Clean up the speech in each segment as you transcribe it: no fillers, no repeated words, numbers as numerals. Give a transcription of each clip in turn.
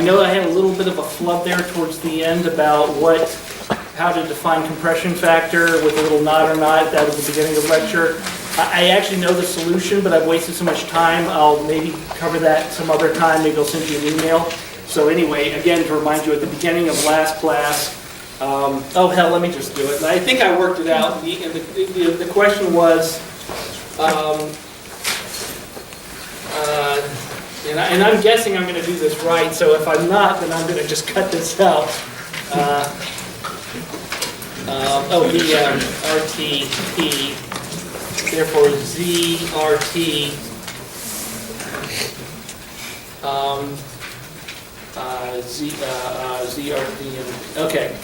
know I had a little bit of a flub there towards the end about how to define compression factor with a little not or not. That was the beginning of the lecture. I actually know the solution, but I've wasted so much time. I'll maybe cover that some other time. Maybe I'll send you an email. So anyway, again, to remind you, at the beginning of last class, oh hell, let me just do it. I think I worked it out. The question was, and I'm guessing I'm going to do this right, so if I'm not, then I'm going to just cut this out. RTP, therefore ZRT, ZRT, okay.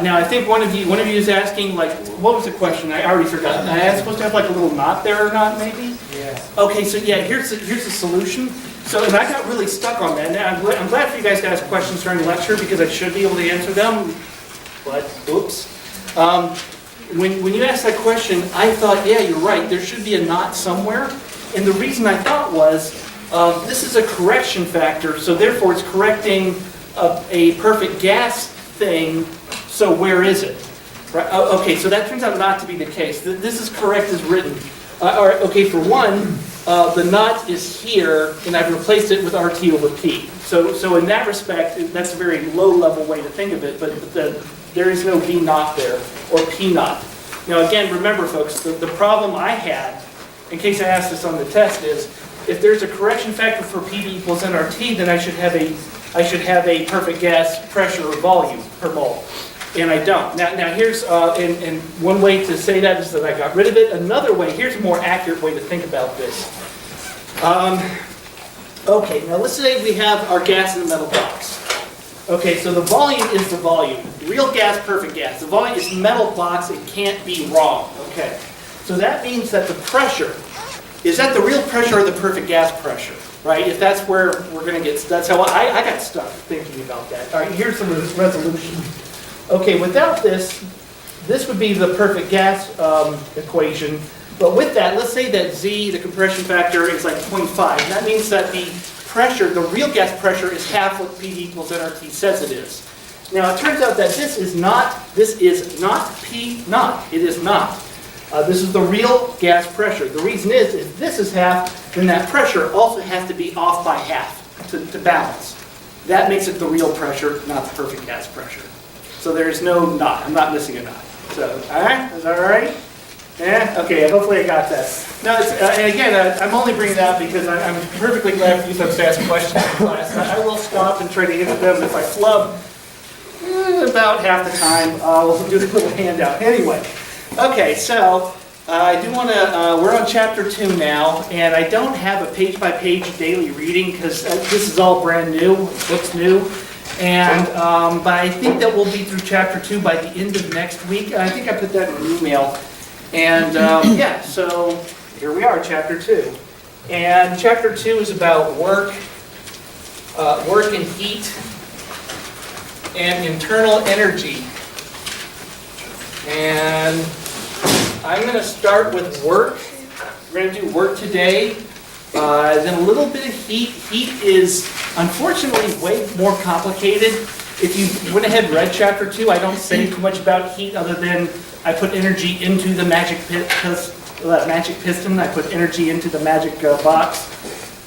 Now I think one of you is asking, like, what was the question? I already forgot. I was supposed to have like a little knot there or not, maybe? Yeah. Okay, so yeah, here's the solution. So, and I got really stuck on that. Now, I'm glad for you guys to ask questions during the lecture because I should be able to answer them, but oops. When you asked that question, I thought, yeah, you're right, there should be a knot somewhere. And the reason I thought was, this is a correction factor, so therefore it's correcting a perfect gas thing, so where is it? Right? Okay, so that turns out not to be the case. This is correct as written. All right, okay, for one, the knot is here, and I've replaced it with RT over P. So in that respect, that's a very low-level way to think of it, but there is no V naught there, or P naught. Now again, remember folks, the problem I had, in case I asked this on the test, is if there's a correction factor for PV equals nRT, then I should have a perfect gas pressure or volume per mole. And I don't. Now here's, and one way to say that is that I got rid of it. Another way, here's a more accurate way to think about this. Okay, now let's say we have our gas in the metal box. Okay, so the volume is the volume. Real gas, perfect gas. The volume is metal box, it can't be wrong. Okay, so that means that the pressure, is that the real pressure or the perfect gas pressure? Right, if that's where we're going to get, that's how I got stuck thinking about that. All right, here's the resolution. Okay, without this would be the perfect gas equation. But with that, let's say that Z, the compression factor, is like 0.5. That means that the pressure, the real gas pressure, is half what P equals nRT says it is. Now, it turns out that this is not P naught. It is not. This is the real gas pressure. The reason is, if this is half, then that pressure also has to be off by half to balance. That makes it the real pressure, not the perfect gas pressure. So there is no knot. I'm not missing a knot. So, all right? Is that all right? Yeah? Okay, hopefully I got that. No, and again, I'm only bringing that up because I'm perfectly glad for you folks to ask questions in class. I will stop and try to answer them. If I flub, about half the time, I'll do a little handout. Anyway, okay, so I do want to, we're on chapter 2 now, and I don't have a page-by-page daily reading because this is all brand new, book's new. And, but I think that we'll be through chapter 2 by the end of next week. I think I put that in an email. And yeah, so here we are, chapter 2. And chapter 2 is about work and heat, and internal energy. And I'm going to start with work. We're going to do work today. Then a little bit of heat. Heat is unfortunately way more complicated. If you went ahead and read chapter 2, I don't say too much about heat other than I put energy into the magic piston. I put energy into the magic box.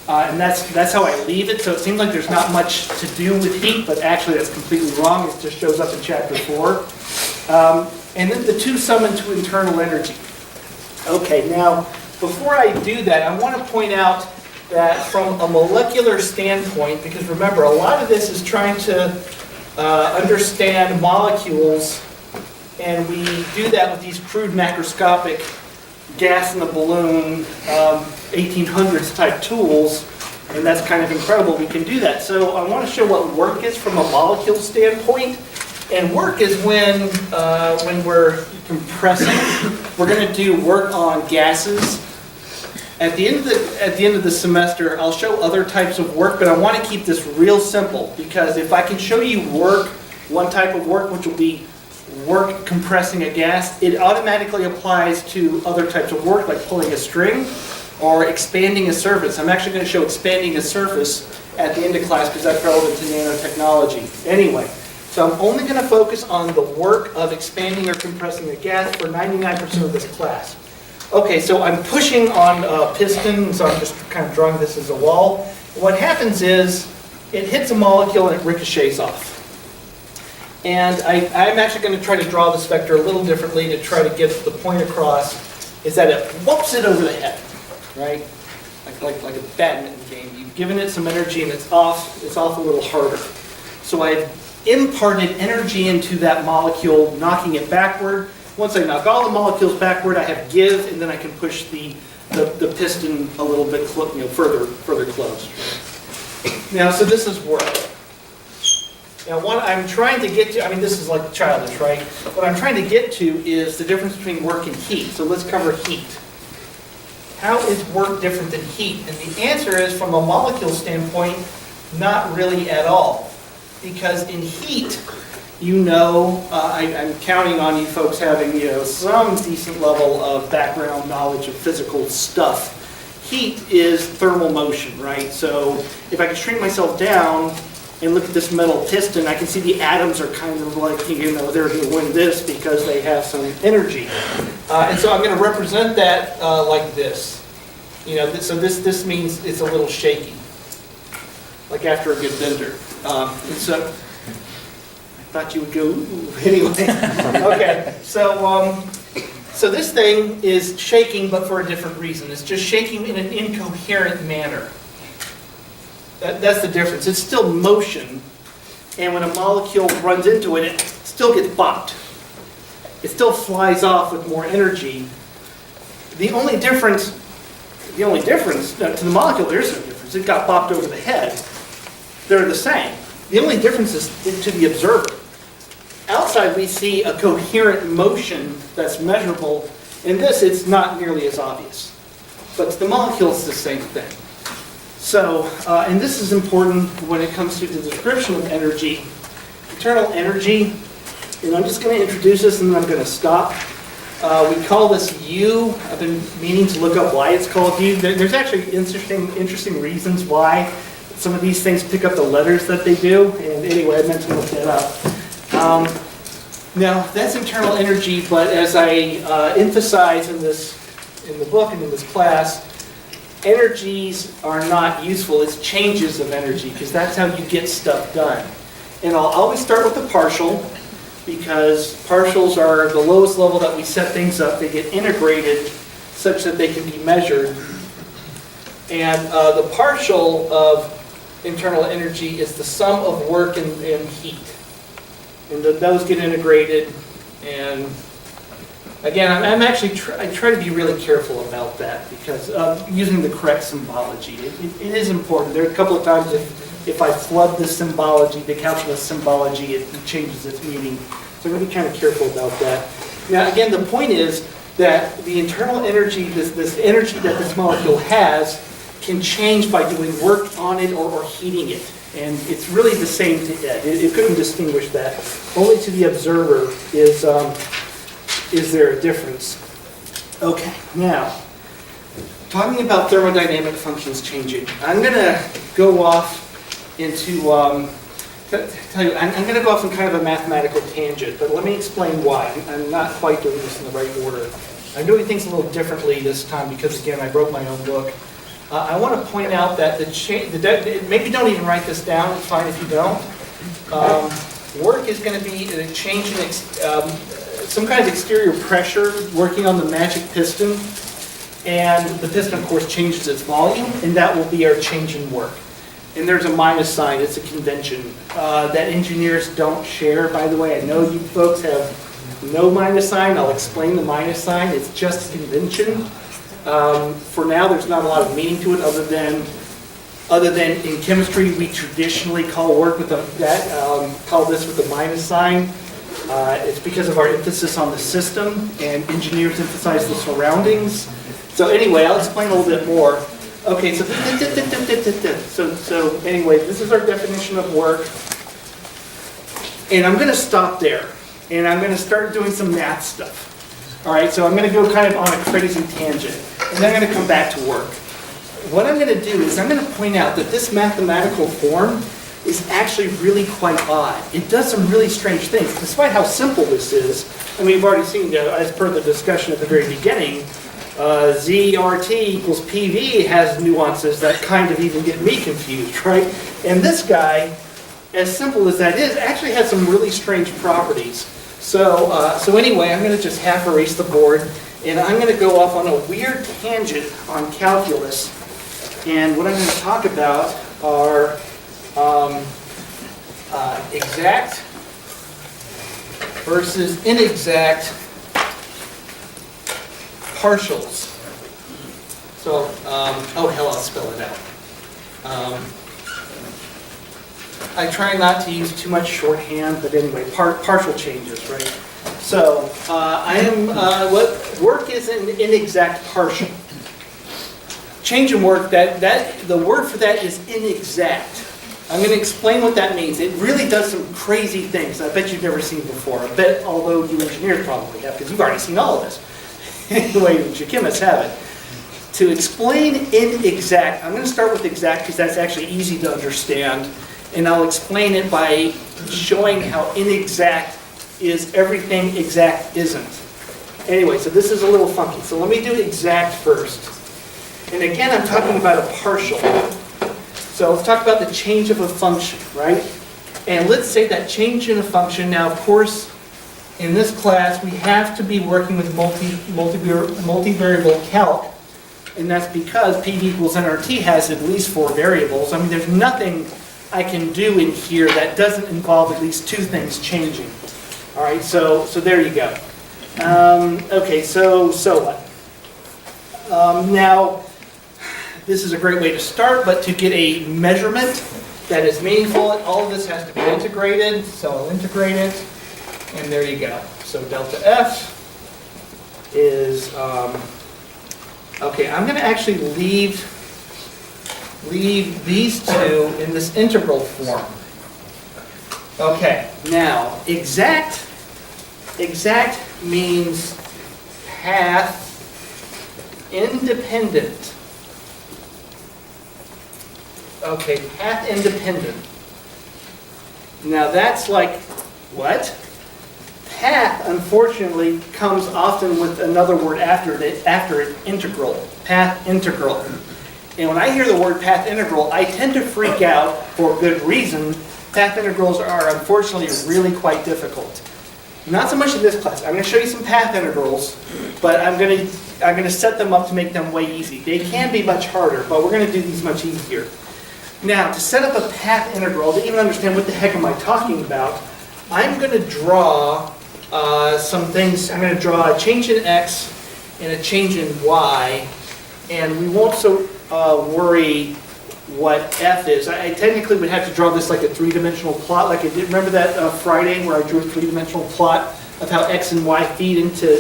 And that's how I leave it. So it seems like there's not much to do with heat, but actually that's completely wrong. It just shows up in chapter 4. And then the 2 sum into internal energy. Okay, now before I do that, I want to point out that from a molecular standpoint, because remember, a lot of this is trying to understand molecules, and we do that with these crude macroscopic gas in the balloon 1800s type tools, and that's kind of incredible we can do that. So I want to show what work is from a molecule standpoint. And work is when we're compressing. We're going to do work on gases. At the end of the semester, I'll show other types of work, but I want to keep this real simple because if I can show you work, one type of work, which will be work compressing a gas, it automatically applies to other types of work, like pulling a string. or expanding a surface. I'm actually going to show expanding a surface at the end of class because that's relevant to nanotechnology. Anyway, so I'm only going to focus on the work of expanding or compressing a gas for 99% of this class. Okay, so I'm pushing on a piston, so I'm just kind of drawing this as a wall. What happens is it hits a molecule and it ricochets off. And I'm actually going to try to draw this vector a little differently to try to get the point across, is that it whoops it over the head, right? Like a badminton game. You've given it some energy and it's off a little harder. So I've imparted energy into that molecule, knocking it backward. Once I knock all the molecules backward, I have give, and then I can push the piston a little bit further closed. Now, so this is work. Now, what I'm trying to get to, I mean, this is like childish, right? What I'm trying to get to is the difference between work and heat. So let's cover heat. How is work different than heat? And the answer is, from a molecule standpoint, not really at all. Because in heat, I'm counting on you folks having, some decent level of background knowledge of physical stuff. Heat is thermal motion, right? So if I can shrink myself down and look at this metal piston, I can see the atoms are kind of like, they're going to win this because they have some energy. And so I'm going to represent that like this. So this means it's a little shaky, like after a good bender. And so I thought you would go, ooh, anyway. Okay, so this thing is shaking, but for a different reason. It's just shaking in an incoherent manner. That's the difference. It's still motion, and when a molecule runs into it, it still gets bopped. It still flies off with more energy. The only difference to the molecule, there's no difference. It got bopped over the head. They're the same. The only difference is to the observer. Outside, we see a coherent motion that's measurable. In this, it's not nearly as obvious. But to the molecule, it's the same thing. So, and this is important when it comes to the description of energy. Internal energy, and I'm just going to introduce this and then I'm going to stop. We call this U. I've been meaning to look up why it's called U. There's actually interesting reasons why some of these things pick up the letters that they do. And anyway, I meant to look that up. Now, that's internal energy, but as I emphasize in the book and in this class, energies are not useful. It's changes of energy, because that's how you get stuff done. And I'll always start with the partial, because partials are the lowest level that we set things up. They get integrated such that they can be measured. And the partial of internal energy is the sum of work and heat. And those get integrated. And again, I try to be really careful about that, because using the correct symbology. It is important. There are a couple of times if I flood the symbology, the calculus symbology, it changes its meaning. So I'm going to be kind of careful about that. Now, again, the point is that the internal energy, this energy that this molecule has, can change by doing work on it or heating it. And it's really the same to it. It couldn't distinguish that. Only to the observer is there a difference. Okay, now, talking about thermodynamic functions changing, I'm going to go off into, I'm going to go off in kind of a mathematical tangent, but let me explain why. I'm not quite doing this in the right order. I'm doing things a little differently this time because, again, I wrote my own book. I want to point out that maybe don't even write this down, it's fine if you don't. Work is going to be a change in some kind of exterior pressure working on the magic piston. And the piston, of course, changes its volume, and that will be our change in work. And there's a minus sign, it's a convention that engineers don't share, by the way. I know you folks have no minus sign. I'll explain the minus sign. It's just a convention. For now, there's not a lot of meaning to it other than in chemistry, we traditionally call work with call this with a minus sign. It's because of our emphasis on the system, and engineers emphasize the surroundings. So anyway, I'll explain a little bit more. Okay, so anyway, this is our definition of work. And I'm going to stop there. And I'm going to start doing some math stuff. All right, so I'm going to go kind of on a crazy tangent. and then I'm going to come back to work. What I'm going to do is I'm going to point out that this mathematical form is actually really quite odd. It does some really strange things, despite how simple this is. And we've already seen, as per the discussion at the very beginning, ZRT equals PV has nuances that kind of even get me confused, right? And this guy, as simple as that is, actually has some really strange properties. So anyway, I'm going to just half erase the board, and I'm going to go off on a weird tangent on calculus. And what I'm going to talk about are exact versus inexact partials. So, oh hell, I'll spell it out. I try not to use too much shorthand, but anyway, partial changes, right? So, what work is an inexact partial. Change in work, the word for that is inexact. I'm going to explain what that means. It really does some crazy things I bet you've never seen before. I bet, although you engineers probably have, because you've already seen all of this. Anyway, you chemists have it. To explain inexact, I'm going to start with exact because that's actually easy to understand. And I'll explain it by showing how inexact is everything exact isn't. Anyway, so this is a little funky. So let me do exact first. And again, I'm talking about a partial. So let's talk about the change of a function, right? And let's say that change in a function, now of course, in this class, we have to be working with multivariable calc, and that's because PV equals nRT has at least 4 variables. I mean, there's nothing I can do in here that doesn't involve at least 2 things changing. All right, so there you go. Okay, so what? Now, this is a great way to start, but to get a measurement that is meaningful, all of this has to be integrated, so I'll integrate it, and there you go. So delta F is, okay, I'm going to actually leave these two in this integral form. Okay, now, exact means path independent. Okay, path independent. Now that's like, what? Path, unfortunately, comes often with another word after it, integral. Path integral. And when I hear the word path integral, I tend to freak out for good reason. Path integrals are unfortunately really quite difficult. Not so much in this class. I'm going to show you some path integrals, but I'm going to set them up to make them way easy. They can be much harder, but we're going to do these much easier. Now, to set up a path integral, to even understand what the heck am I talking about, I'm going to draw some things. I'm going to draw a change in x and a change in y, and we won't so worry what f is. I technically would have to draw this like a 3-dimensional plot, like I did. Remember that Friday where I drew a 3-dimensional plot of how x and y feed into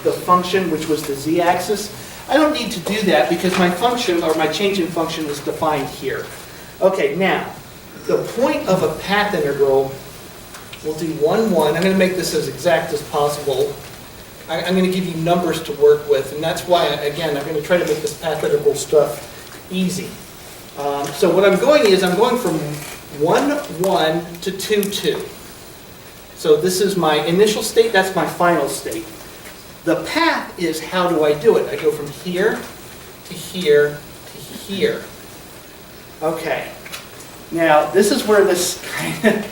the function, which was the z-axis? I don't need to do that because my function, or my change in function, is defined here. Okay, now, the point of a path integral, we'll do 1, 1. I'm going to make this as exact as possible. I'm going to give you numbers to work with, and that's why, again, I'm going to try to make this path integral stuff easy. So what I'm going from 1, 1 to 2, 2. So this is my initial state, that's my final state. The path is how do I do it? I go from here to here to here. Okay. Now, this is where this kind of,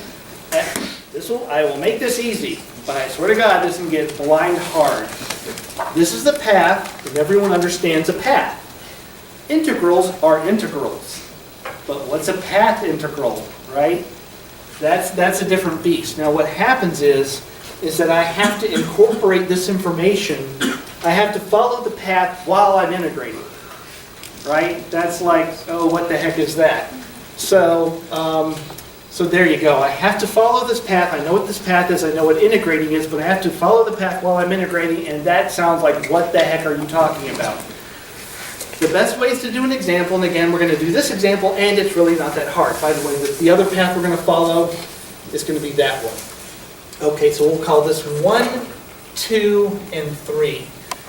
I will make this easy, but I swear to God, this can get blind hard. This is the path, and everyone understands a path. Integrals are integrals. But what's a path integral, right? That's a different beast. Now what happens is that I have to incorporate this information. I have to follow the path while I'm integrating, right? That's like, oh, what the heck is that? So there you go. I have to follow this path. I know what this path is. I know what integrating is, but I have to follow the path while I'm integrating, and that sounds like, what the heck are you talking about? The best way is to do an example, and again, we're going to do this example, and it's really not that hard. By the way, the other path we're going to follow is going to be that one. Okay, so we'll call this 1, 2, and 3.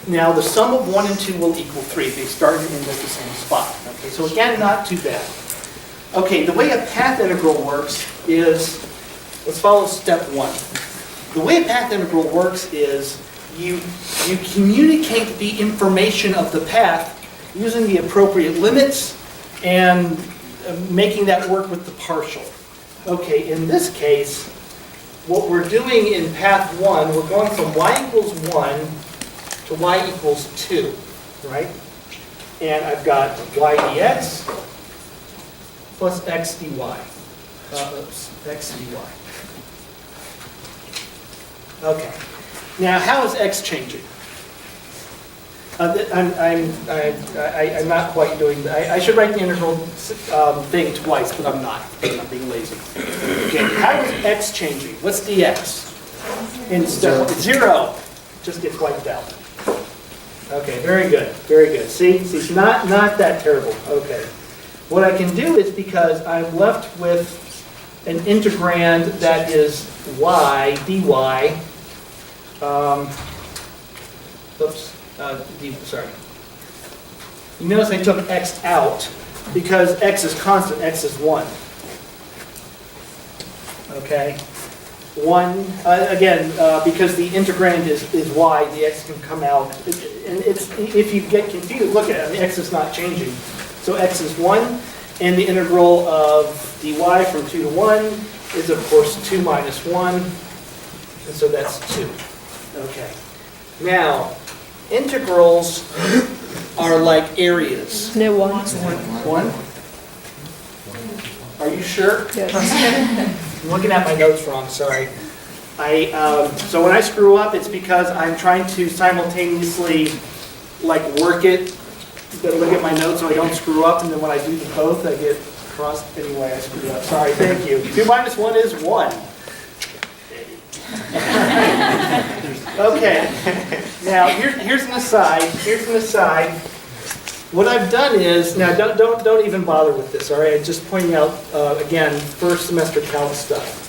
Now the sum of 1 and 2 will equal 3. They started in at the same spot. Okay, so again, not too bad. Okay, the way a path integral works is, let's follow step 1. The way a path integral works is you communicate the information of the path using the appropriate limits and making that work with the partial. Okay, in this case, what we're doing in path 1, we're going from y equals 1 to y equals 2, right? And I've got y dx plus x dy. X dy. Okay. Now, how is x changing? I'm not quite doing that. I should write the integral thing twice, but I'm not. I'm being lazy. Okay, how is x changing? What's dx? Instead of 0, just gets wiped out. Okay, very good, very good. See, it's not that terrible. Okay. What I can do is, because I'm left with an integrand that is y dy. Sorry. You notice I took x out because x is constant, x is 1. Okay? 1, again, because the integrand is y, the x can come out. And it's, if you get confused, look at it, the x is not changing. So x is 1, and the integral of dy from 2 to 1 is, of course, 2 minus 1, and so that's 2. Okay. Now, integrals are like areas. No, 1. 1? Are you sure? Yes. I'm looking at my notes wrong, sorry. So when I screw up, it's because I'm trying to simultaneously work it, but look at my notes so I don't screw up, and then when I do the both, I get crossed. Anyway, I screwed up. Sorry, thank you. 2 minus 1 is 1. Okay. Now here's an aside. Here's an aside. What I've done is, now don't even bother with this. All right, just pointing out again, first semester calc stuff.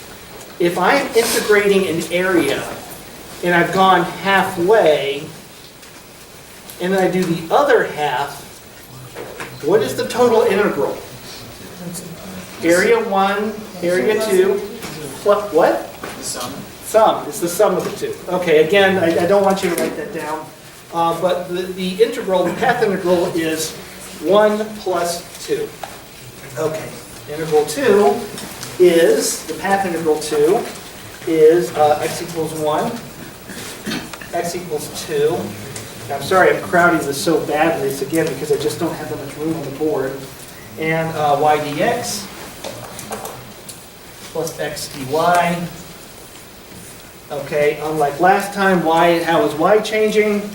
If I'm integrating an area and I've gone halfway, and then I do the other half, what is the total integral? Area 1, area 2. What? Sum. Sum. It's the sum of the two. Okay, again, I don't want you to write that down. But the integral, the path integral is 1 plus 2. Okay. Integral 2 is, the path integral 2 is x equals 1, x equals 2. I'm sorry I'm crowding this so badly. It's again because I just don't have that much room on the board. And y dx plus x dy. Okay, unlike last time, how is y changing?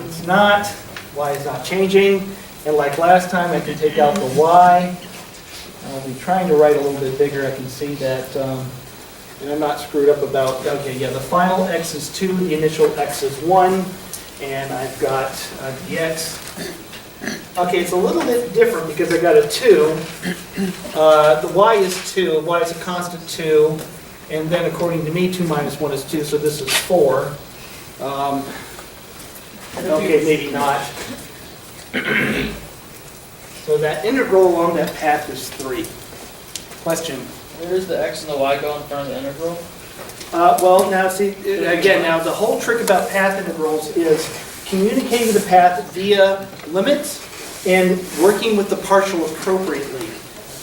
It's not. Y is not changing. And like last time, I can take out the y. I'll be trying to write a little bit bigger. I can see that, and I'm not screwed up about, okay, yeah, the final x is 2, the initial x is 1, and I've got dx. Okay, it's a little bit different because I got a 2. The y is 2, y is a constant 2. And then, according to me, 2 minus 1 is 2, so this is 4. Okay, maybe not. So that integral along that path is 3. Question? Where does the x and the y go in front of the integral? Well, now see, again, now the whole trick about path integrals is communicating the path via limits and working with the partial appropriately.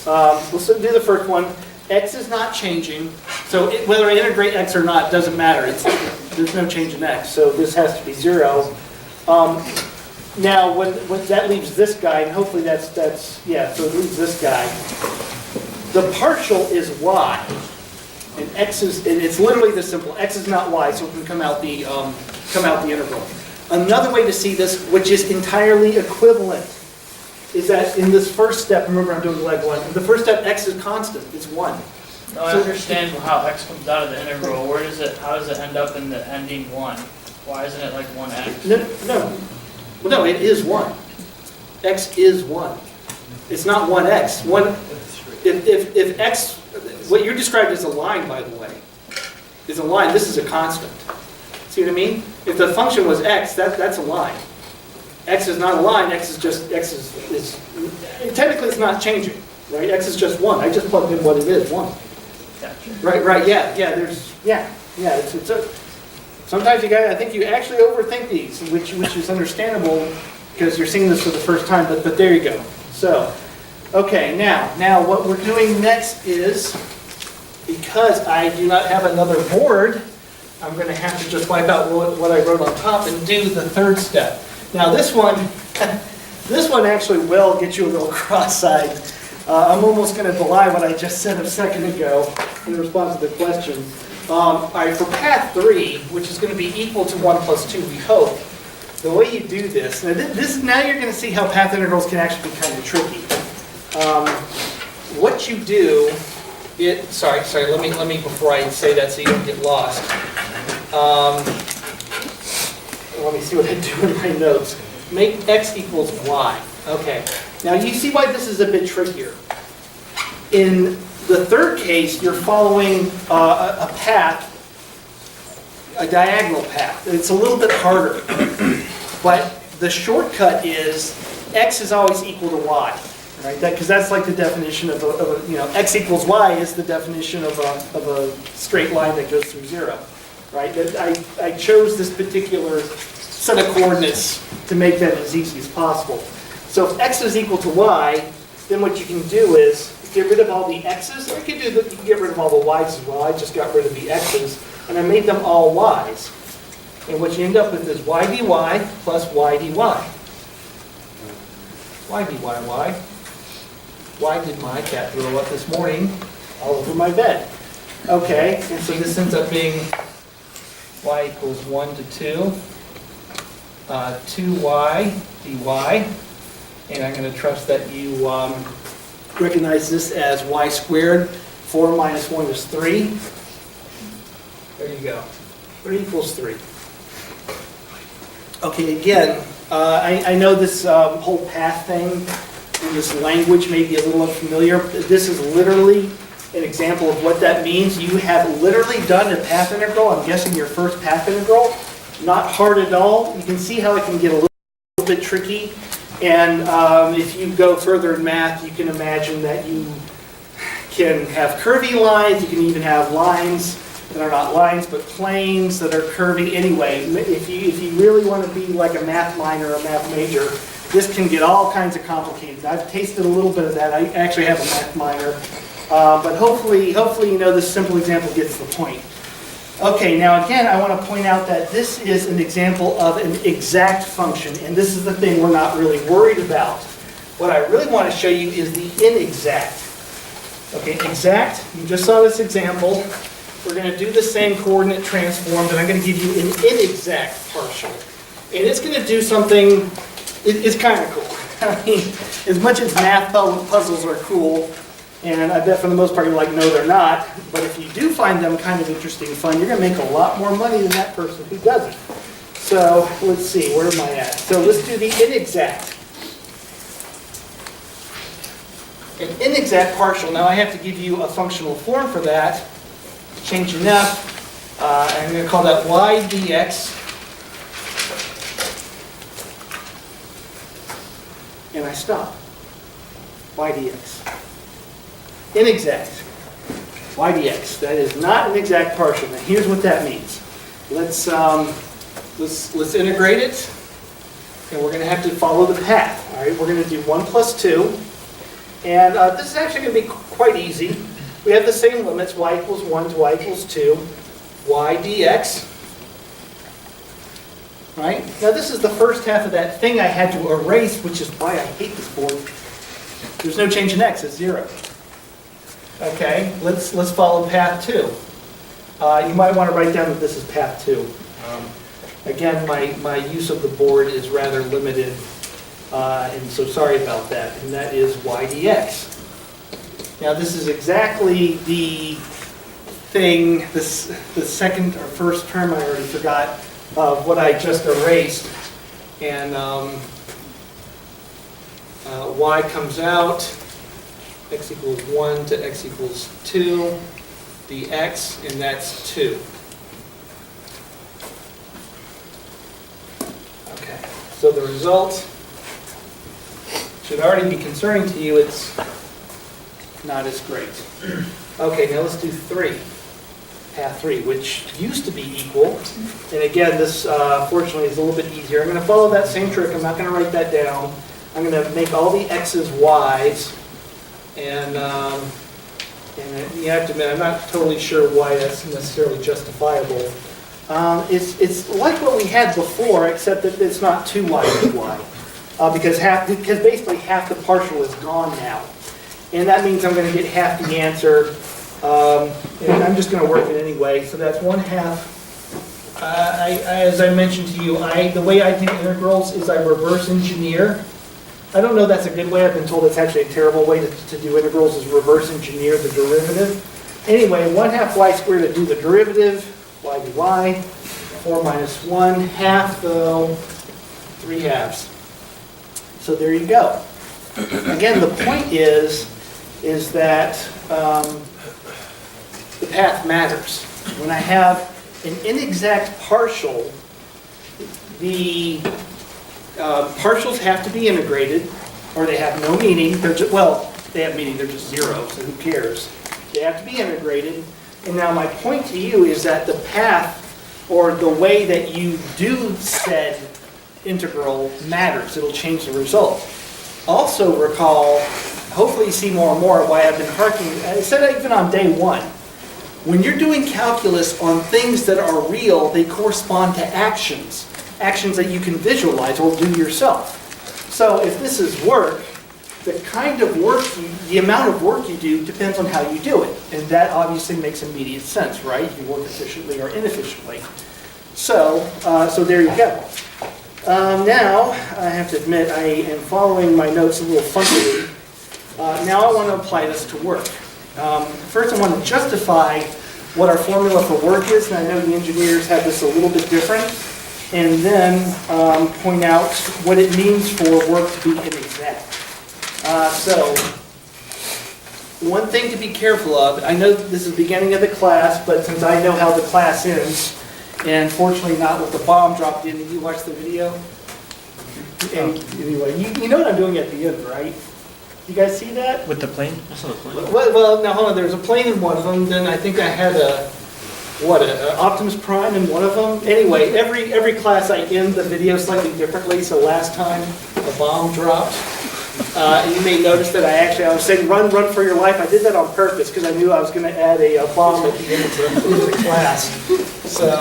Let's do the first one. X is not changing, so whether I integrate x or not doesn't matter. There's no change in x, so this has to be 0. Now, when that leaves this guy, and hopefully that's yeah. So it leaves this guy. The partial is y, and x is, and it's literally this simple. X is not y, so it can come out the integral. Another way to see this, which is entirely equivalent, is that in this first step, remember I'm doing leg 1, the first step, x is constant, it's 1. No, I understand how x comes out of the integral. How does it end up in the ending 1? Why isn't it like 1x? No, it is 1. X is 1. It's not 1x. If x, what you're described as a line, by the way, is a line, this is a constant. See what I mean? If the function was x, that's a line. X is not a line, x is technically it's not changing, right? X is just 1. I just plugged in what it is, 1. Gotcha. Right, sometimes I think you actually overthink these, which is understandable because you're seeing this for the first time, but there you go. So, okay, now what we're doing next is, because I do not have another board, I'm going to have to just wipe out what I wrote on top and do the third step. Now this one actually will get you a little cross-eyed. I'm almost going to belie what I just said a second ago in response to the question. All right, for path 3, which is going to be equal to 1 plus 2, we hope, the way you do this, now you're going to see how path integrals can actually be kind of tricky. What you do, sorry, let me before I say that so you don't get lost. Let me see what I do in my notes. Make x equals y. Okay. Now you see why this is a bit trickier. In the third case, you're following a path, a diagonal path. It's a little bit harder. But the shortcut is x is always equal to y. Right? Because that's like the definition of x equals y is the definition of a straight line that goes through 0. Right? I chose this particular set of coordinates to make that as easy as possible. So if x is equal to y, then what you can do is get rid of all the x's, or you can get rid of all the y's as well. I just got rid of the x's, and I made them all y's. And what you end up with is y dy plus y dy. Y dy y. Why did my cat throw up this morning all over my bed? Okay, and so this ends up being y equals 1 to 2. 2y dy, and I'm going to trust that you recognize this as y squared. 4 minus 1 is 3. There you go. 3 equals 3. Okay, again, I know this whole path thing and this language may be a little unfamiliar. This is literally an example of what that means. You have literally done a path integral. I'm guessing your first path integral. Not hard at all. You can see how it can get a little bit tricky. And if you go further in math, you can imagine that you can have curvy lines. You can even have lines that are not lines, but planes that are curvy. Anyway, if you really want to be like a math minor or a math major, this can get all kinds of complicated. I've tasted a little bit of that. I actually have a math minor. But hopefully you know this simple example gets the point. Okay, now again, I want to point out that this is an example of an exact function, and this is the thing we're not really worried about. What I really want to show you is the inexact. Okay, exact, you just saw this example. We're going to do the same coordinate transform, but I'm going to give you an inexact partial. And it's going to do something, it's kind of cool. I mean, as much as math puzzles are cool, and I bet for the most part you're like, no, they're not. But if you do find them kind of interesting and fun, you're going to make a lot more money than that person who doesn't. So let's see, where am I at? So let's do the inexact. An inexact partial. Now I have to give you a functional form for that. Change enough. I'm going to call that y dx. And I stop. Y dx. Inexact. Y dx. That is not an exact partial. Now here's what that means. Let's integrate it, and we're going to have to follow the path. All right, we're going to do 1 plus 2, and this is actually going to be quite easy. We have the same limits, y equals 1 to y equals 2, y dx. All right, now this is the first half of that thing I had to erase, which is why I hate this board. There's no change in x, it's 0. Okay, let's follow path 2. You might want to write down that this is path 2. Again, my use of the board is rather limited, and so sorry about that. And that is y dx. Now this is exactly the thing, the second or first term I already forgot of what I just erased. And y comes out, x equals 1 to x equals 2, dx, and that's 2. So the result should already be concerning to you. It's not as great. Okay, now let's do 3. Path 3, which used to be equal. And again, this fortunately is a little bit easier. I'm going to follow that same trick. I'm not going to write that down. I'm going to make all the x's y's. And you have to admit, I'm not totally sure why that's necessarily justifiable. It's like what we had before, except that it's not 2y dy. Because basically half the partial is gone now. And that means I'm going to get half the answer. And I'm just going to work it anyway. So that's 1/2. As I mentioned to you, the way I do integrals is I reverse engineer. I don't know that's a good way. I've been told it's actually a terrible way to do integrals is reverse engineer the derivative. Anyway, 1/2 y squared to do the derivative, y dy. 4 minus 1, half though, 3/2. So there you go. Again, the point is that the path matters. When I have an inexact partial, the partials have to be integrated, or they have no meaning. They have meaning, they're just 0, so who cares? They have to be integrated. And now my point to you is that the path, or the way that you do said integral matters. It'll change the result. Also recall, hopefully you see more and more why I've been harking, I said that even on day 1. When you're doing calculus on things that are real, they correspond to actions. Actions that you can visualize or do yourself. So if this is work, the kind of work, the amount of work you do depends on how you do it. And that obviously makes immediate sense, right? You work efficiently or inefficiently. So there you go. Now, I have to admit, I am following my notes a little funkily. Now I want to apply this to work. First I want to justify what our formula for work is, and I know the engineers have this a little bit different, and then point out what it means for work to be inexact. So, one thing to be careful of, I know this is the beginning of the class, but since I know how the class ends, and fortunately not with the bomb dropped in, did you watch the video? Anyway, you know what I'm doing at the end, right? You guys see that? With the plane? I saw the plane. Well, now hold on. There was a plane in one of them. Then I think I had an Optimus Prime in one of them. Anyway, every class I end the video slightly differently. So last time a bomb dropped. You may notice that I was saying run for your life. I did that on purpose because I knew I was going to add a bomb at the end of the class. So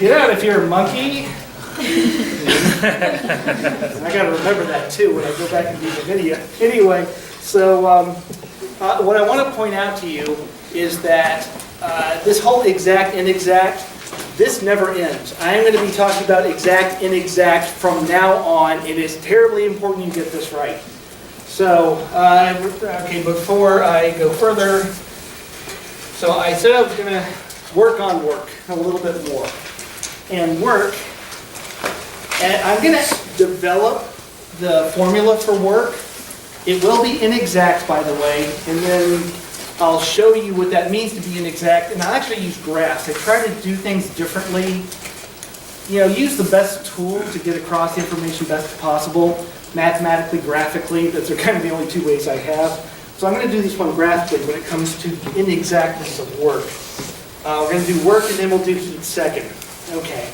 get out if you're a monkey. I got to remember that too when I go back and do the video. Anyway, so what I want to point out to you is that this whole exact, inexact, this never ends. I am going to be talking about exact, inexact from now on. It is terribly important you get this right. So, okay, before I go further, so I said I was going to work on work a little bit more. And work, and I'm going to develop the formula for work. It will be inexact, by the way, and then I'll show you what that means to be inexact. And I'll actually use graphs. I try to do things differently. Use the best tool to get across the information best possible, mathematically, graphically. Those are kind of the only 2 ways I have. So I'm going to do this one graphically when it comes to inexactness of work. We're going to do work, and then we'll do heat second. Okay.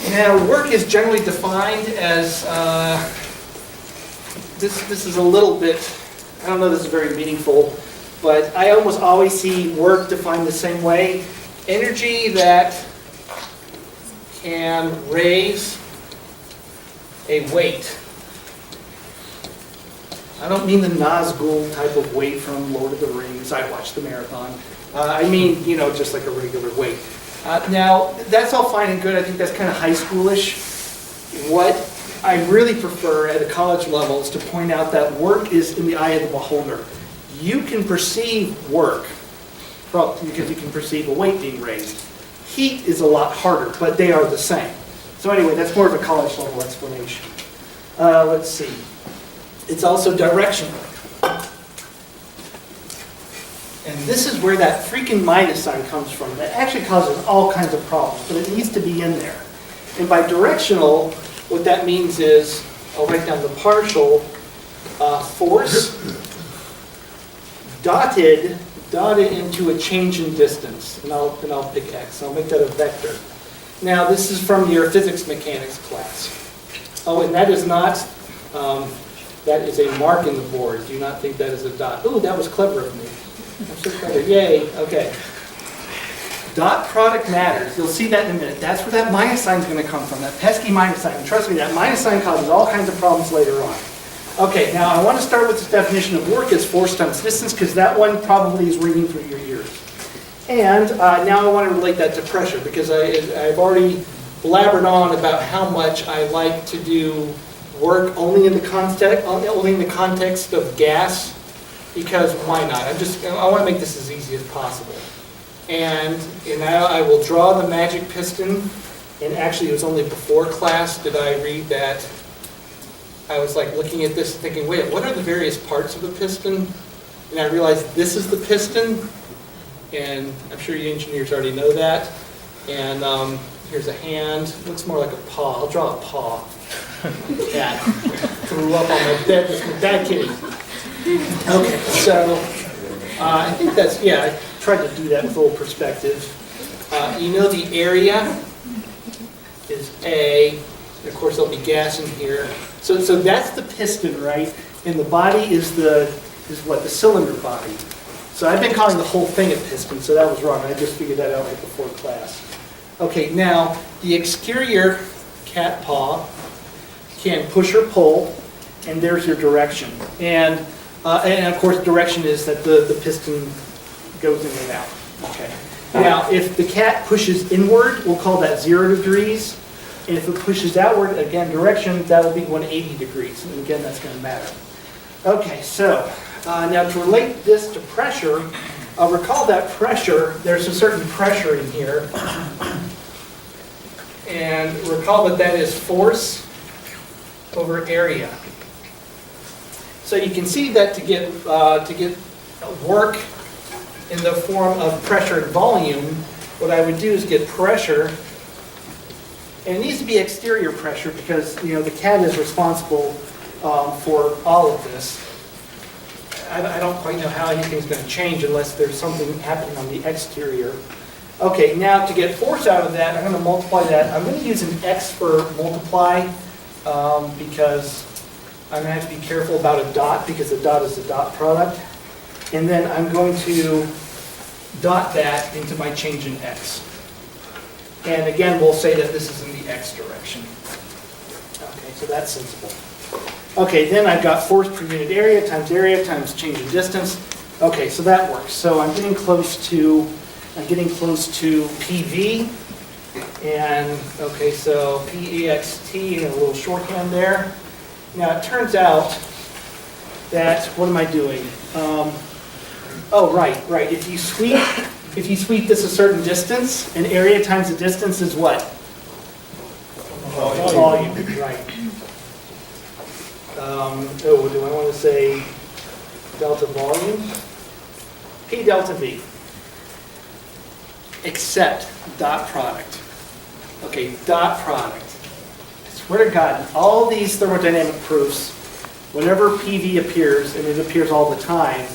Now, work is generally defined as, this is a little bit, I don't know if this is very meaningful, but I almost always see work defined the same way. Energy that can raise a weight. I don't mean the Nazgul type of weight from Lord of the Rings. I watched the marathon. I mean, just like a regular weight. Now, that's all fine and good. I think that's kind of high schoolish. What I really prefer at a college level is to point out that work is in the eye of the beholder. You can perceive work because you can perceive a weight being raised. Heat is a lot harder, but they are the same. So anyway, that's more of a college level explanation. Let's see. It's also directional. And this is where that freaking minus sign comes from. That actually causes all kinds of problems, but it needs to be in there. And by directional, what that means is, I'll write down the partial force dotted into a change in distance. And I'll pick x. I'll make that a vector. Now, this is from your physics mechanics class. Oh, and that is not, that is a mark in the board. Do not think that is a dot. Ooh, that was clever of me. I'm so clever. Yay, okay. Dot product matters. You'll see that in a minute. That's where that minus sign is going to come from, that pesky minus sign. And trust me, that minus sign causes all kinds of problems later on. Okay, now I want to start with this definition of work as force times distance, because that one probably is ringing through your ears. And now I want to relate that to pressure, because I've already blabbered on about how much I like to do work only in the context of gas, because why not? I want to make this as easy as possible. And now I will draw the magic piston. And actually, it was only before class did I read that. I was like looking at this thinking, wait, what are the various parts of the piston? And I realized this is the piston. And I'm sure you engineers already know that. And here's a hand. Looks more like a paw. I'll draw a paw. Cat threw up on my bed. This is bad kitty. Okay, so I think that's, yeah, I tried to do that with a little perspective. You know the area is A. Of course, there'll be gas in here. So that's the piston, right? And the body is what? The cylinder body. So I've been calling the whole thing a piston, so that was wrong. I just figured that out right before class. Okay, now the exterior cat paw can push or pull, and there's your direction. And of course, direction is that the piston goes in and out. Okay. Now, if the cat pushes inward, we'll call that 0 degrees. And if it pushes outward, again, direction, that'll be 180 degrees. And again, that's going to matter. Okay, so now to relate this to pressure, recall that pressure, there's a certain pressure in here. And recall that is force over area. So you can see that to get work in the form of pressure and volume, what I would do is get pressure. And it needs to be exterior pressure because, the cat is responsible for all of this. I don't quite know how anything's going to change unless there's something happening on the exterior. Okay, now to get force out of that, I'm going to multiply that. I'm going to use an X for multiply because I'm going to have to be careful about a dot because a dot is a dot product. And then I'm going to dot that into my change in X. And again, we'll say that this is in the X direction. Okay, so that's sensible. Okay, then I've got force per unit area times change in distance. Okay, so that works. So I'm getting close to PV. And okay, so PEXT and a little shorthand there. Now it turns out that, what am I doing? Oh, right. If you sweep this a certain distance, an area times the distance is what? Volume, right. Do I want to say delta volume? P delta V. Except dot product. Okay, dot product. I swear to God, in all these thermodynamic proofs, whenever PV appears, and it appears all the time,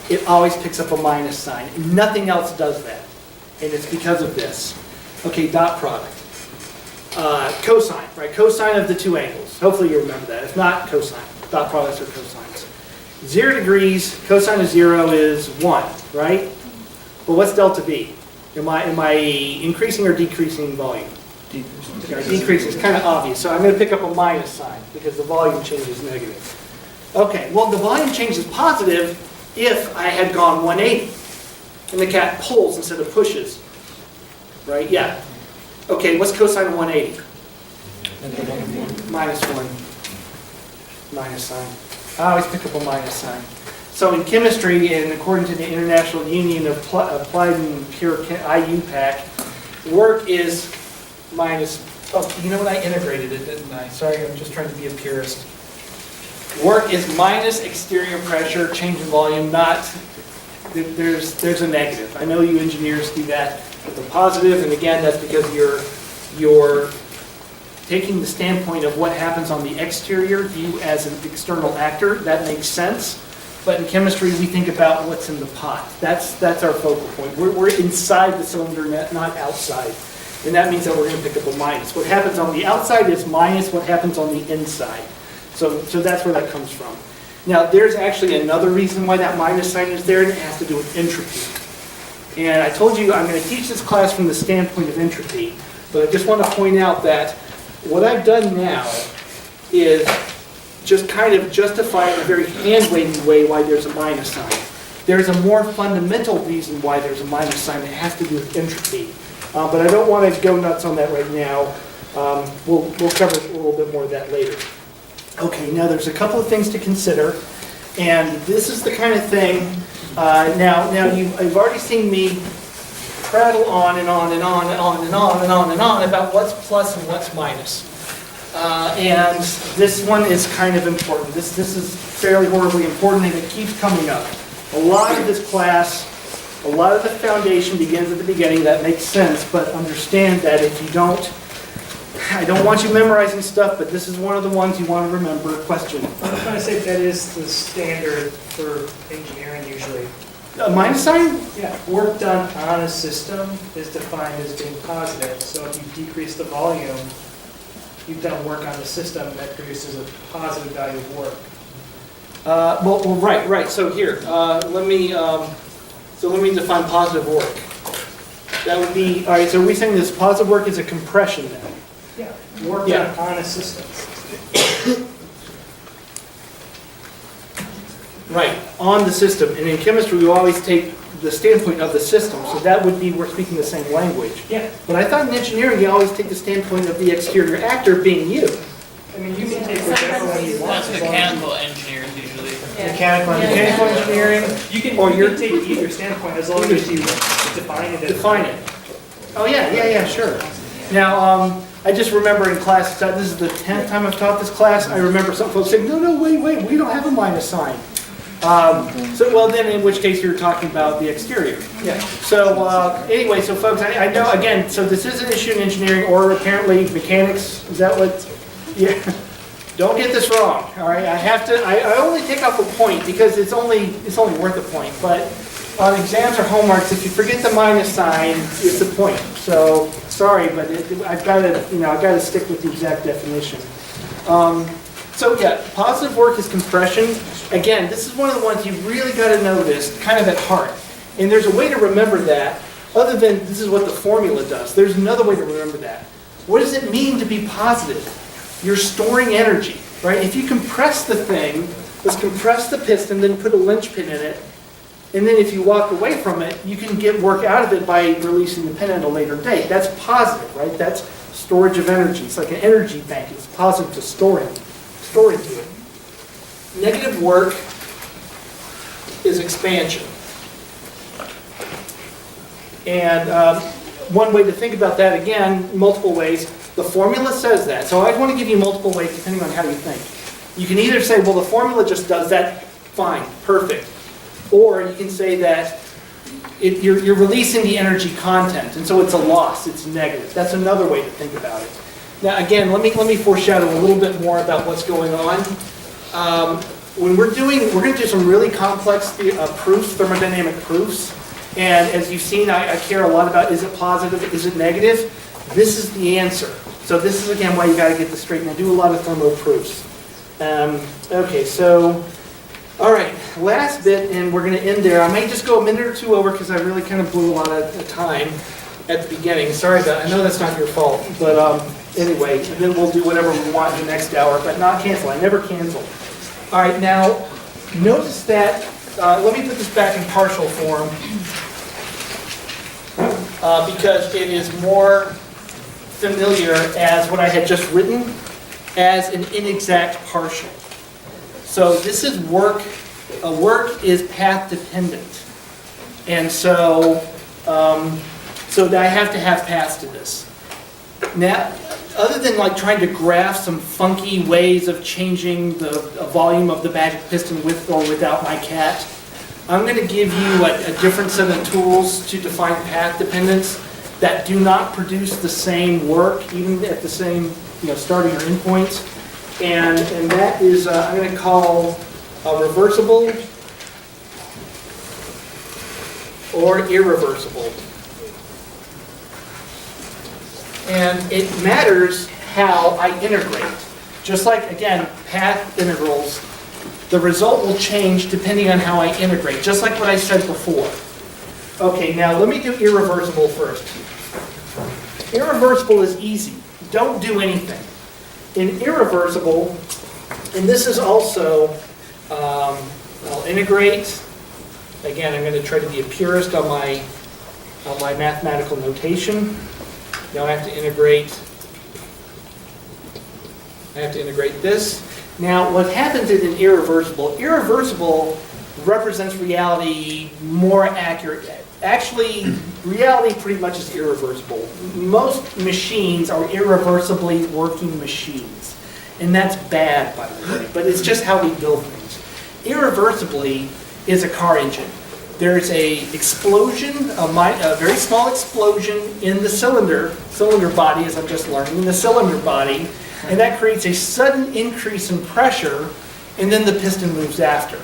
it always picks up a minus sign. Nothing else does that. And it's because of this. Okay, dot product. Cosine, right? Cosine of the two angles. Hopefully you remember that. If not, cosine. Dot products are cosines. 0 degrees, cosine of 0 is 1, right? But what's delta V? Am I increasing or decreasing volume? Decreasing. It's kind of obvious. So I'm going to pick up a minus sign because the volume change is negative. Okay, well the volume change is positive if I had gone 180 and the cat pulls instead of pushes. Right? Yeah. Okay, what's cosine of 180? Minus 1. Minus sign. I always pick up a minus sign. So in chemistry, and according to the International Union of Applied and Pure IUPAC, work is minus, oh, you know what, I integrated it, didn't I? Sorry, I'm just trying to be a purist. Work is minus exterior pressure, change in volume, not there's a negative. I know you engineers do that with the positive, and again, that's because you're taking the standpoint of what happens on the exterior, you as an external actor. That makes sense. But in chemistry, we think about what's in the pot. That's our focal point. We're inside the cylinder, not outside. And that means that we're going to pick up a minus. What happens on the outside is minus what happens on the inside. So that's where that comes from. Now, there's actually another reason why that minus sign is there, and it has to do with entropy. And I told you I'm going to teach this class from the standpoint of entropy, but I just want to point out that what I've done now is just kind of justify in a very hand-wavy way why there's a minus sign. There's a more fundamental reason why there's a minus sign that has to do with entropy. But I don't want to go nuts on that right now. We'll cover a little bit more of that later. Okay, now there's a couple of things to consider, and this is the kind of thing, now you've already seen me prattle on and on and on and on and on and on and on about what's plus and what's minus. And this one is kind of important. This is fairly horribly important, and it keeps coming up. A lot of this class, a lot of the foundation begins at the beginning. That makes sense, but understand that if you don't, I don't want you memorizing stuff, but this is one of the ones you want to remember. Question. I was going to say that is the standard for engineering usually. A minus sign? Yeah, work done on a system is defined as being positive. So if you decrease the volume, you've done work on the system that produces a positive value of work. Well, right. So here, let me define positive work. That would be, all right, so are we saying this positive work is a compression then? Yeah, work Yeah. done on a system. Right, on the system. And in chemistry, we always take the standpoint of the system. So that would be, we're speaking the same language. Yeah, But I thought in engineering, you always take the standpoint of the exterior actor being you. I mean, you can take whichever one you want. That's as long as mechanical engineers usually. Mechanical Mechanical engineering, You can, or you you're can take either standpoint as long as you define it. define it. Oh, yeah, sure. Now, I just remember in class, this is the 10th time I've taught this class, I remember some folks saying, no, wait, we don't have a minus sign. Well then, in which case you're talking about the exterior. Yeah. So anyway, so folks, I know, again, so this is an issue in engineering, or apparently mechanics, is that what? Yeah. Don't get this wrong, all right? I only take off a point because it's only worth a point, but on exams or homeworks, if you forget the minus sign, it's a point. So, sorry, but I've got to stick with the exact definition. So yeah, positive work is compression. Again, this is one of the ones you really got to know this, kind of at heart. And there's a way to remember that, other than this is what the formula does. There's another way to remember that. What does it mean to be positive? You're storing energy, right? If you compress the thing, let's compress the piston, then put a linchpin in it, and then if you walk away from it, you can get work out of it by releasing the pin at a later date. That's positive, right? That's storage of energy. It's like an energy bank. It's positive to storing to it. Negative work is expansion. And one way to think about that, again, multiple ways. The formula says that. So I want to give you multiple ways depending on how you think. You can either say, well, the formula just does that. Fine, perfect. Or you can say that you're releasing the energy content, and so it's a loss, it's negative. That's another way to think about it. Now again, let me foreshadow a little bit more about what's going on. When we're going to do some really complex proofs, thermodynamic proofs, and as you've seen, I care a lot about, is it positive, is it negative? This is the answer. So this is again why you got to get this straight. And I do a lot of thermo proofs. Okay, so all right, last bit, and we're going to end there. I may just go a minute or two over because I really kind of blew a lot of time at the beginning. Sorry about that. I know that's not your fault, but anyway, and then we'll do whatever we want in the next hour, but not cancel. I never cancel. All right, now notice that. Let me put this back in partial form because it is more familiar as what I had just written as an inexact partial. So this is work. Work is path dependent, and so that I have to have paths to this. Now, other than like trying to graph some funky ways of changing the volume of the magic piston with or without my cat, I'm going to give you a different set of tools to define path dependence that do not produce the same work, even at the same starting or endpoints. And that is, I'm going to call reversible or irreversible. And it matters how I integrate. Just like, again, path integrals, the result will change depending on how I integrate, just like what I said before. Okay, now let me do irreversible first. Irreversible is easy. Don't do anything. In irreversible, and this is also, I'll integrate. Again, I'm going to try to be a purist on my mathematical notation. Now I have to integrate this. Now what happens is in irreversible represents reality more accurately. Actually, reality pretty much is irreversible. Most machines are irreversibly working machines. And that's bad, by the way, but it's just how we build things. Irreversibly is a car engine. There's a explosion, a very small explosion in the cylinder body, as I'm just learning, in the cylinder body, and that creates a sudden increase in pressure, and then the piston moves after.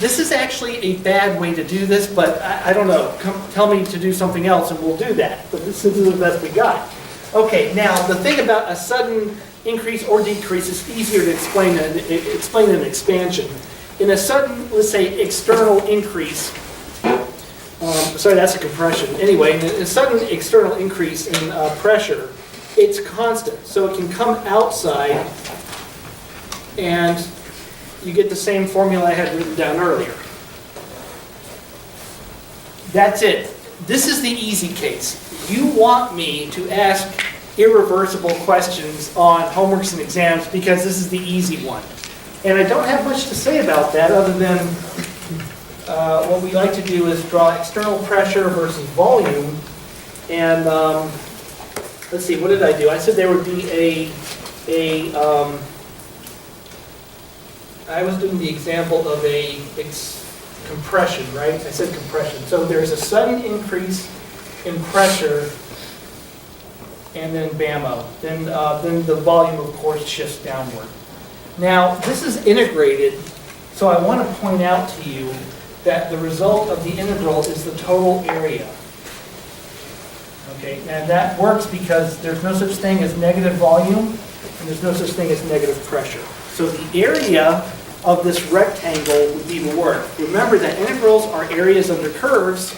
This is actually a bad way to do this, but I don't know. Tell me to do something else and we'll do that. But this is the best we got. Okay, now the thing about a sudden increase or decrease is easier to explain in an expansion. In a sudden, let's say, external increase, sorry, that's a compression. Anyway, in a sudden external increase in pressure, it's constant. So it can come outside and you get the same formula I had written down earlier. That's it. This is the easy case. You want me to ask irreversible questions on homeworks and exams because this is the easy one. And I don't have much to say about that other than what we like to do is draw external pressure versus volume. And let's see, what did I do? I said there would be I was doing the example of a compression, right? I said compression. So there's a sudden increase in pressure, and then bammo. Then the volume, of course, shifts downward. Now, this is integrated, so I want to point out to you that the result of the integral is the total area. Okay, and that works because there's no such thing as negative volume, and there's no such thing as negative pressure. So the area of this rectangle would be the work. Remember that integrals are areas under curves.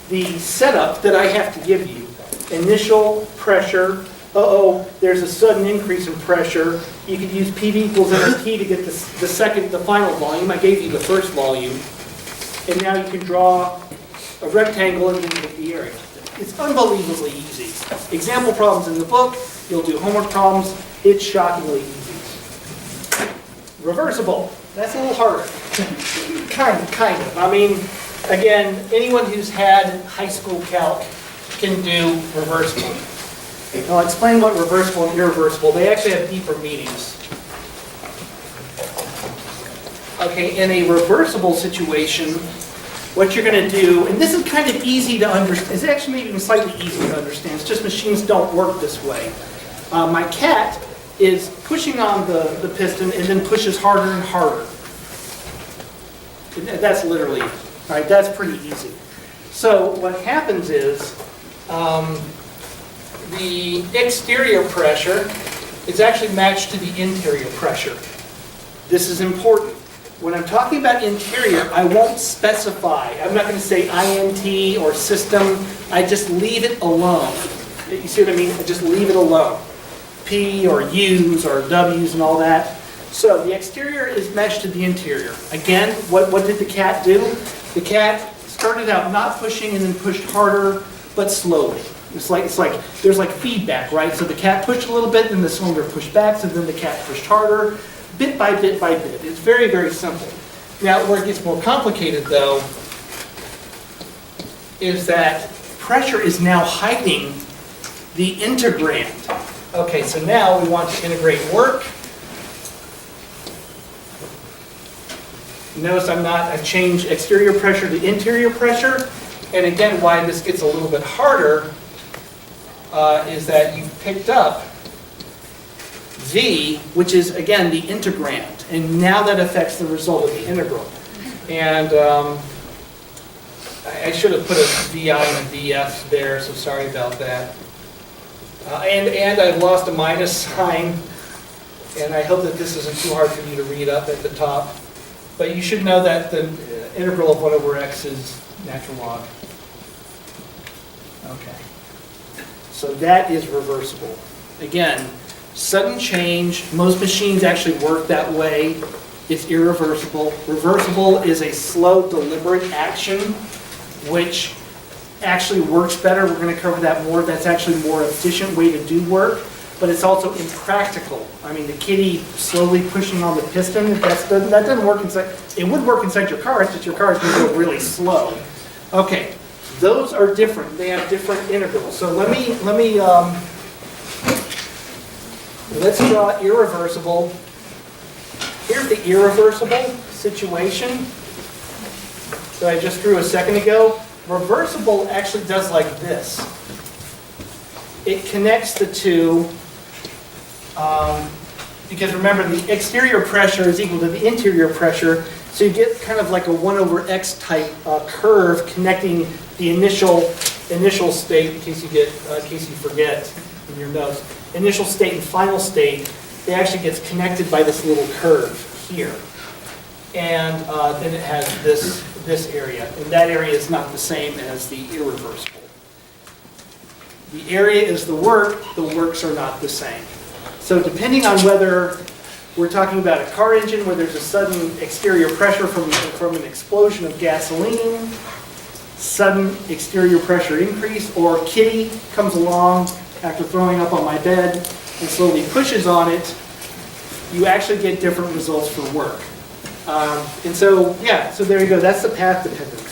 The setup that I have to give you, initial pressure, there's a sudden increase in pressure. You could use PV equals nRT to get the final volume. I gave you the first volume. And now you can draw a rectangle and then get the area. It's unbelievably easy. Example problems in the book, you'll do homework problems. It's shockingly easy. Reversible. That's a little harder. Kind of. I mean, again, anyone who's had high school calc can do reversible. I'll explain what reversible and irreversible, they actually have deeper meanings. Okay, in a reversible situation, what you're going to do, and this is kind of easy to understand, it's actually maybe even slightly easier to understand, it's just machines don't work this way. My cat is pushing on the piston and then pushes harder and harder. That's literally, right, that's pretty easy. So what happens is the exterior pressure is actually matched to the interior pressure. This is important. When I'm talking about interior, I won't specify. I'm not going to say INT or system. I just leave it alone. You see what I mean? I just leave it alone. P or U's or W's and all that. So the exterior is matched to the interior. Again, what did the cat do? The cat started out not pushing and then pushed harder, but slowly. It's like there's like feedback, right? So the cat pushed a little bit, then the cylinder pushed back, so then the cat pushed harder, bit by bit by bit. It's very, very simple. Now, where it gets more complicated, though, is that pressure is now hiding the integrand. Okay, so now we want to integrate work. Notice I've changed exterior pressure to interior pressure. And again, why this gets a little bit harder is that you've picked up V, which is, again, the integrand. And now that affects the result of the integral. And I should have put a VI and a VF there, so sorry about that. And I've lost a minus sign. And I hope that this isn't too hard for you to read up at the top. But you should know that the integral of 1 over x is natural log. Okay. So that is reversible. Again, sudden change. Most machines actually work that way. It's irreversible. Reversible is a slow, deliberate action, which actually works better. We're going to cover that more. That's actually a more efficient way to do work. But it's also impractical. I mean, the kitty slowly pushing on the piston, that doesn't work inside. It would work inside your car, it's just your car is going to go really slow. Okay, those are different. They have different integrals. So let's draw irreversible. Here's the irreversible situation that I just drew a second ago. Reversible actually does like this. It connects the two. Because remember, the exterior pressure is equal to the interior pressure, so you get kind of like a 1 over x type curve connecting the initial state, in case you forget in your notes, initial state and final state. It actually gets connected by this little curve here, and then it has this area, and that area is not the same as the irreversible. The area is the works are not the same. So depending on whether we're talking about a car engine where there's a sudden exterior pressure from an explosion of gasoline, sudden exterior pressure increase, or kitty comes along after throwing up on my bed and slowly pushes on it, you actually get different results for work. And so, yeah, so there you go. That's the path dependence.